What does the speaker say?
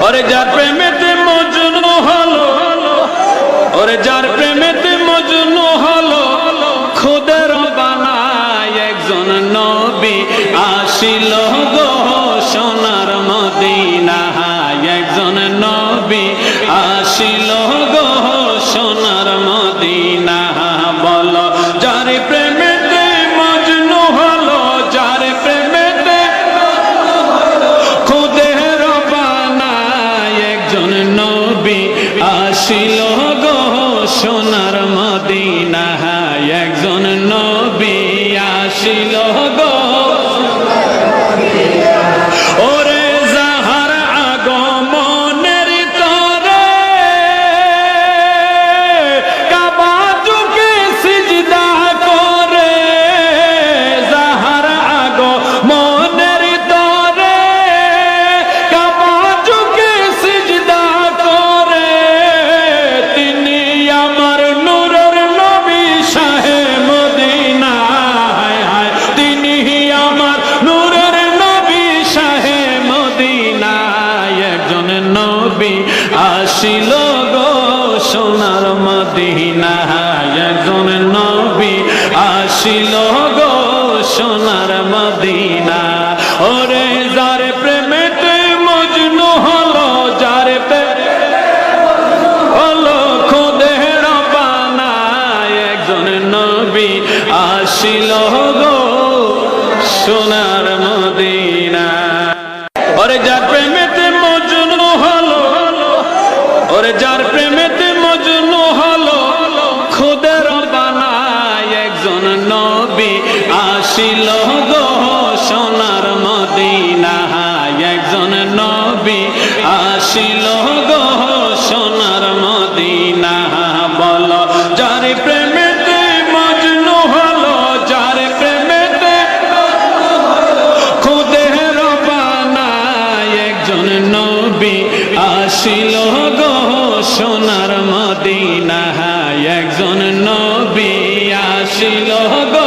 ওরে যার প্রেমেতে মজনু হলো, ওরে যার প্রেমেতে মজনু হলো, খুদের বানায় একজন নবী আসিল গো সোনার মদিনায়, একজন নবী আসিল গো সোনার মদিনা। বলো যার প্রেমেতে মজনু হলো, যার প্রেমেতে খুদের বানায় একজন নবী আসিল গো সোনার মদিনায়, একজন নবী আসিল গো। ওরে যাহার আগমনের তরে কাবা যুগে সিজদা করে, যাহার আগমনের তরে কাবা যুগে সিজদা করে, তিনি আমার নূরের নবী শাহে মদিনা, তিনি আমার নূরের নবী শাহে মদিনা, একজন নবী আসিল গো সোনার মদিনা, একজন নবী আসিল গো সোনার মদিনা। ওরে যার প্রেমেতে মজনু হলো, যার হলো খুদের বানায় একজন নবী আসিল গো সোনার মদিনা। ওরে যার প্রেমেতে মজনু হলো, ওরে যার প্রেমেতে মজনু হলো, খুদের বানায় একজন নবী আসিল গো সোনার মদিনা, একজন নবী আসিল গো সোনার মদিনা। বলো যার প্রেমেতে মজনু হলো, যার প্রেমেতে খুদের বানায় একজন নবী আসিল গো সোনার মদিনা, একজন নবী আসিল গো